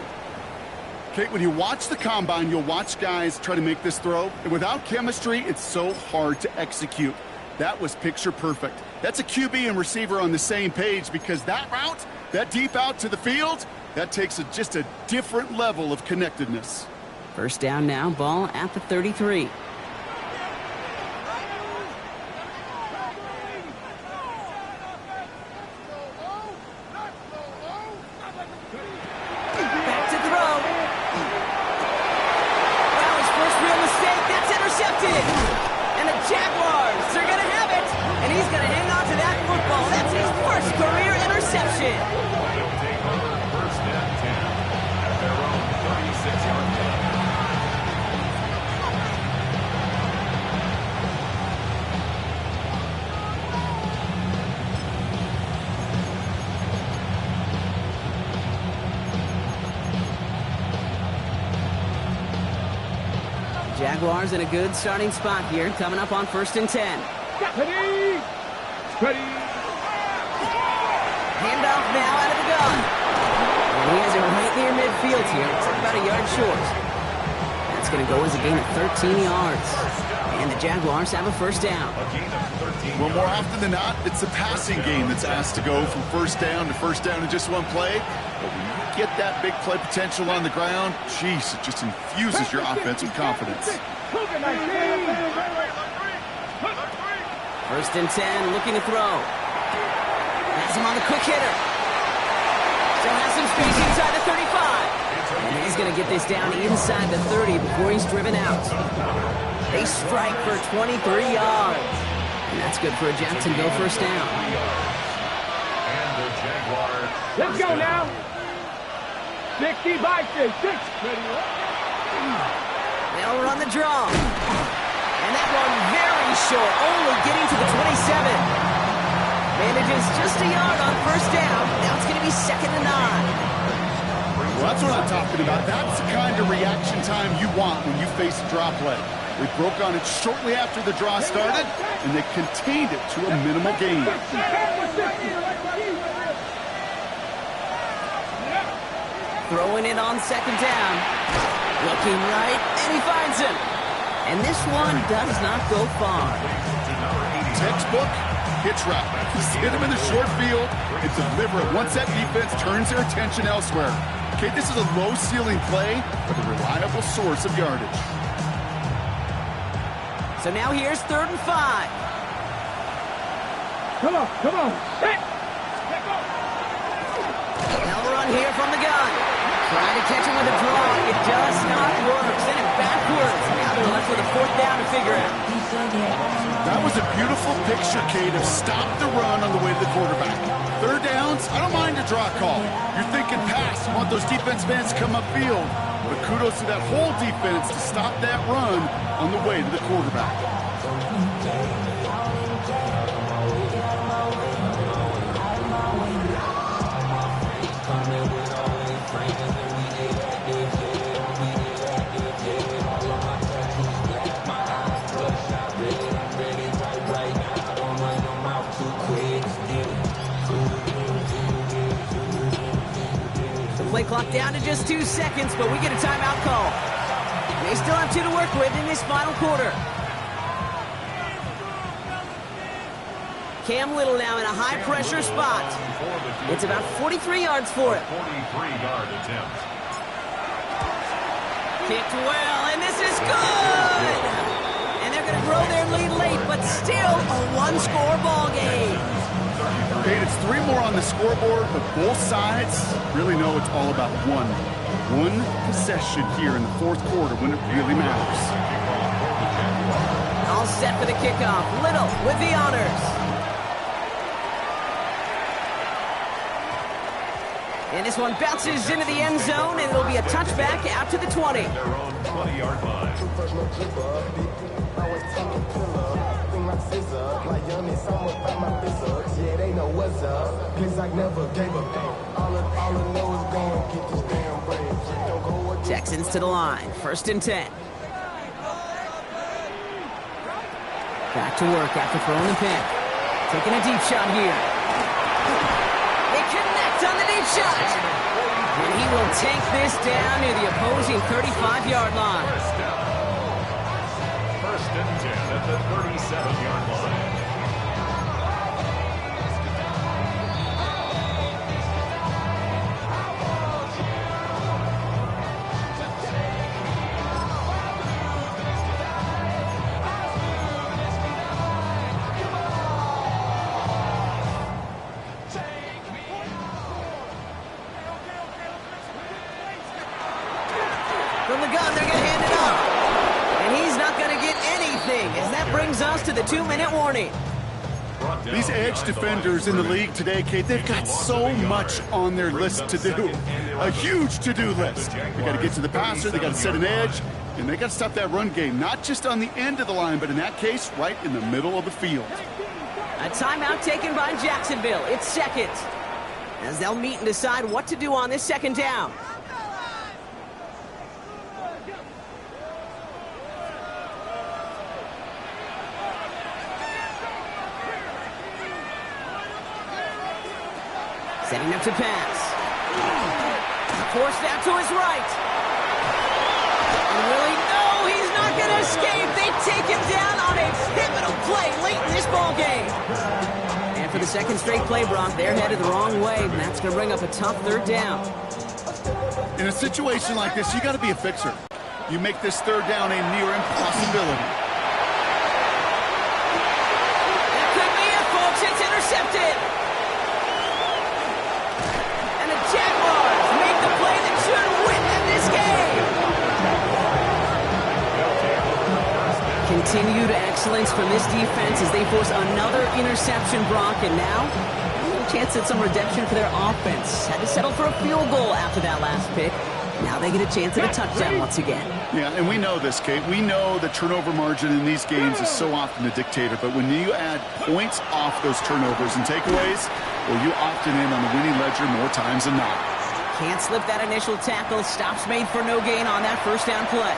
Kate, when you watch the combine, you'll watch guys try to make this throw, and without chemistry, it's so hard to execute. That was picture perfect. That's a QB and receiver on the same page because that route, that deep out to the field, that takes just a different level of connectedness. First down now, ball at the 33. Jaguars in a good starting spot here, coming up on 1st and 10. Ready? Ready? Handoff now out of the gun. And he has it right near midfield here. It's about a yard short. That's going to go as a gain of 13 yards. And the Jaguars have a 1st down. Well, more often than not, it's the passing game that's asked to go from 1st down to 1st down in just one play. But when you get that big play potential on the ground, geez, it just infuses your offense with confidence. 1st and 10, looking to throw. Has him on the quick hitter. Still has some space inside the 35. And he's going to get this down inside the 30 before he's driven out. They strike for 23 yards. And that's good for a Jacksonville 1st down. Let's go now. 60 by 6. They'll run the draw. And that one very short, only getting to the 27. Manages just a yard on 1st down. Now it's going to be 2nd and 9. Well, that's what I'm talking about. That's the kind of reaction time you want when you face a draw play. They broke on it shortly after the draw started, and they contained it to a minimal gain. Throwing it on 2nd down. Looking right, and he finds him. And this one does not go far. Textbook hitch route. Just hit him in the short field and deliver it once that defense turns their attention elsewhere. Okay, this is a low-ceiling play, but a reliable source of yardage. So now here's 3rd and 5. Come on, come on. Now the run here from the gun. Trying to catch him with a draw. It does not work. Send it backwards. Now they're left with a 4th down to figure out. That was a beautiful picture, Kate, of stop the run on the way to the quarterback. 3rd downs, I don't mind a draw call. You're thinking pass. You want those defense fans to come upfield. But kudos to that whole defense to stop that run on the way to the quarterback. Play clock down to just 2 seconds, but we get a timeout call. They still have 2 to work with in this final quarter. Cam Little now in a high-pressure spot. It's about 43 yards for it. 43-yard attempt. Kicked well, and this is good! And they're going to grow their lead late, but still a one-score ball game. Okay, it's 3 more on the scoreboard, but both sides really know it's all about one possession here in the 4th quarter when it really matters. All set for the kickoff. Little with the honors. And this one bounces into the end zone, and it'll be a touchback out to the 20. Their own 20-yard line. Texans to the line. 1st and 10. Back to work after throwing the pick. Taking a deep shot here. They connect on the deep shot. And he will take this down near the opposing 35-yard line. 1st and 10 at the 37-yard line. From the gun, they're going to hand it off. And he's not going to get anything, as that brings us to the 2-minute warning. These edge defenders in the league today, Kate, they've got so much on their list to do. A huge to-do list. They got to get to the passer, they got to set an edge, and they got to stop that run game, not just on the end of the line, but in that case, right in the middle of the field. A timeout taken by Jacksonville. It's 2nd, as they'll meet and decide what to do on this 2nd down. Setting up to pass. Forced out to his right. And will he? No, he's not going to escape. They take him down on a pivotal play late in this ball game. And for the second straight play, Brock, they're headed the wrong way, and that's going to bring up a tough third down. In a situation like this, you got to be a fixer. You make this third down a near impossibility. That could be it, folks. It's intercepted. And the Jaguars make the play that should win them this game. Continued excellence from this defense as they force another interception, Brock, and now a chance at some redemption for their offense. Had to settle for a field goal after that last pick. Now they get a chance at a touchdown once again. Yeah, and we know this, Kate. We know the turnover margin in these games is so often a dictator, but when you add points off those turnovers and takeaways, well, you often end on the winning ledger more times than not. Can't slip that initial tackle. Stops made for no gain on that first down play.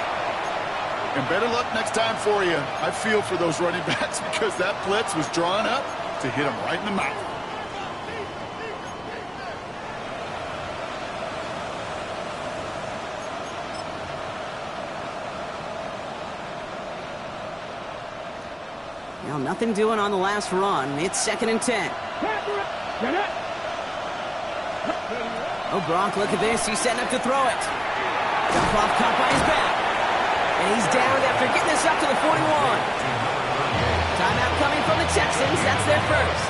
And better luck next time for you. I feel for those running backs because that blitz was drawn up to hit them right in the mouth. Well, nothing doing on the last run. It's 2nd and 10. Oh, Brock, look at this. He's setting up to throw it. Dump off caught by his back. And he's down after getting this up to the 41. Timeout coming from the Texans. That's their first.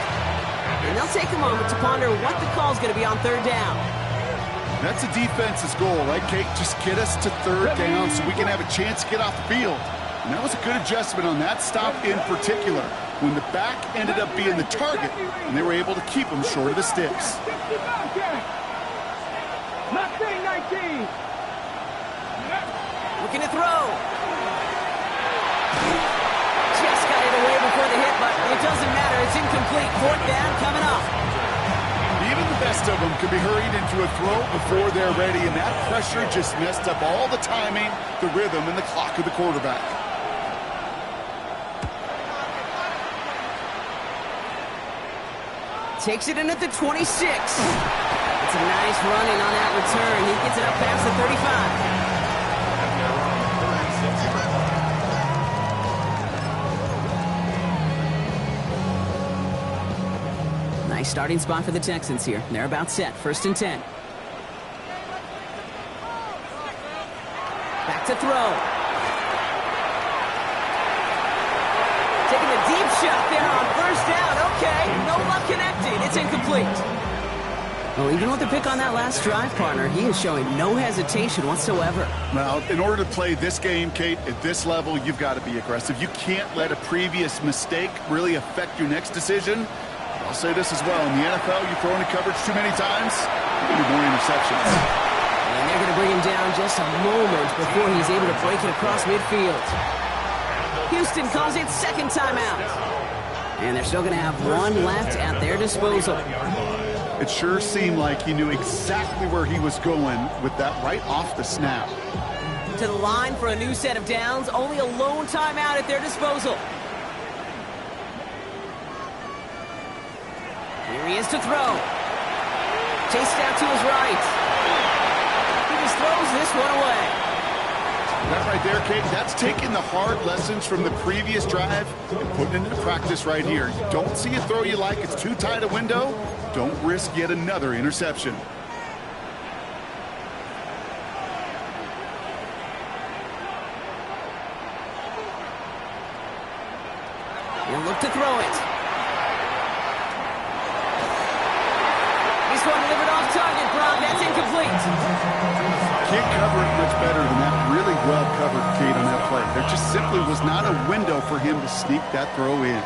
And they'll take a moment to ponder what the call's going to be on third down. That's a defense's goal, right, Kate? Just get us to third down so we can have a chance to get off the field. And that was a good adjustment on that stop in particular, when the back ended up being the target, and they were able to keep him short of the sticks. Looking to throw. Just got it away before the hit, but it doesn't matter. It's incomplete. Fourth down coming up. Even the best of them can be hurried into a throw before they're ready, and that pressure just messed up all the timing, the rhythm, and the clock of the quarterback. Takes it in at the 26. It's a nice running on that return. He gets it up past the 35. Nice starting spot for the Texans here. They're about set. 1st and 10. Back to throw. Taking a deep shot there on 1st down. Okay, no luck connecting. It's incomplete. Well, even with the pick on that last drive, partner, he is showing no hesitation whatsoever. Well, in order to play this game, Kate, at this level, you've got to be aggressive. You can't let a previous mistake really affect your next decision. I'll say this as well. In the NFL, you throw into coverage too many times, you'll be more interceptions. And they're going to bring him down just a moment before he's able to break it across midfield. Houston calls it 2nd timeout. And they're still going to have one left at their disposal. It sure seemed like he knew exactly where he was going with that right off the snap. To the line for a new set of downs. Only a lone timeout at their disposal. Here he is to throw. Chased out to his right. He just throws this one away. That right there, Kate, that's taking the hard lessons from the previous drive and putting it into practice right here. You don't see a throw you like, it's too tight a window, don't risk yet another interception. He'll look to throw it. This one delivered off target, Brock. That's incomplete. Can't cover it much better than that. Really well covered, Kate, on that play. There just simply was not a window for him to sneak that throw in.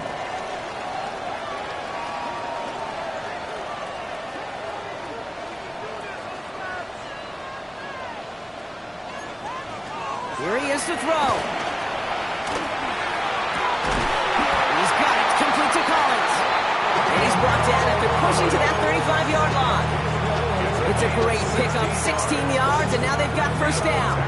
Here he is to throw. He's got it. Complete to Collins. And he's brought down after pushing to that 35-yard line. It's a great pickup, 16 yards, and now they've got 1st down.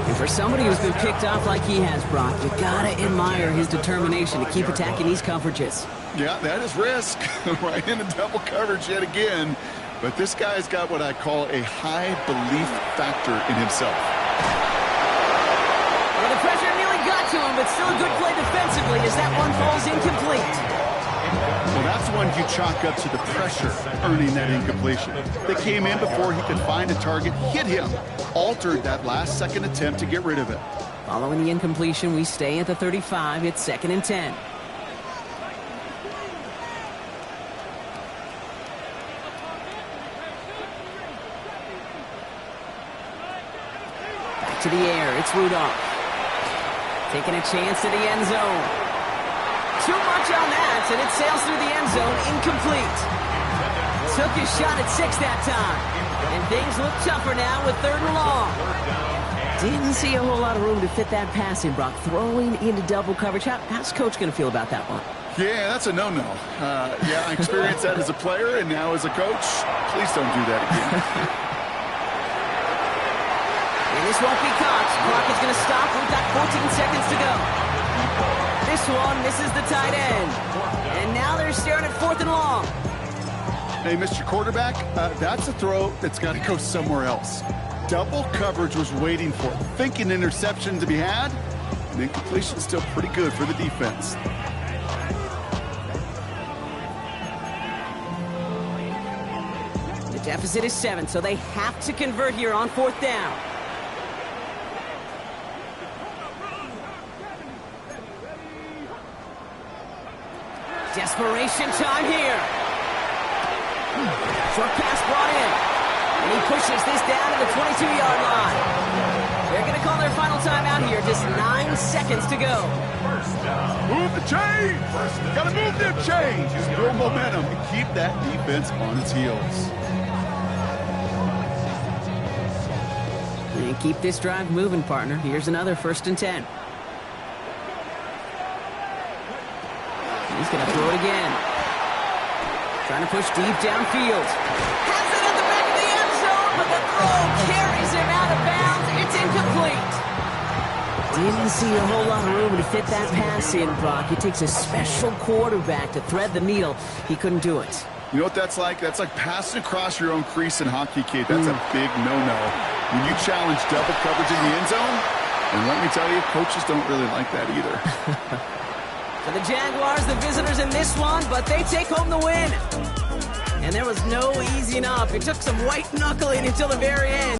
And for somebody who's been picked off like he has, Brock, you gotta admire his determination to keep attacking these coverages. Yeah, that is risk. Right into double coverage yet again. But this guy's got what I call a high belief factor in himself. Well, the pressure nearly got to him, but still a good play defensively as that one falls incomplete. Well, that's one you chalk up to the pressure earning that incompletion. They came in before he could find a target, hit him, altered that last-second attempt to get rid of it. Following the incompletion, we stay at the 35. It's 2nd and 10. Back to the air. It's Rudolph. Taking a chance to the end zone. Too much on that, and it sails through the end zone. Incomplete. Took his shot at 6 that time. And things look tougher now with 3rd and long. Didn't see a whole lot of room to fit that pass in, Brock. Throwing into double coverage. How's Coach going to feel about that one? Yeah, that's a no-no. Yeah, I experienced that as a player and now as a coach. Please don't do that again. And this won't be caught. Brock is going to stop. We've got 14 seconds to go. This one misses the tight end. And now they're staring at 4th and long. Hey, Mr. Quarterback, that's a throw that's got to go somewhere else. Double coverage was waiting for it. Thinking interception to be had, and incompletion's still pretty good for the defense. The deficit is 7, so they have to convert here on 4th down. Desperation time here. Short pass brought in. And he pushes this down to the 22-yard line. They're going to call their final timeout here. Just 9 seconds to go. Move the chains. Got to move them chains. Just build momentum and keep that defense on its heels. And keep this drive moving, partner. Here's another 1st and 10. He's going to throw it again. Trying to push deep downfield. Has it at the back of the end zone, but the throw carries him out of bounds. It's incomplete. Didn't see a whole lot of room to fit that pass in, Brock. It takes a special quarterback to thread the needle. He couldn't do it. You know what that's like? That's like passing across your own crease in hockey, Kate. That's a big no-no. When you challenge double coverage in the end zone, and let me tell you, coaches don't really like that either. For the Jaguars, the visitors in this one, but they take home the win. And there was no easing up. It took some white knuckling until the very end.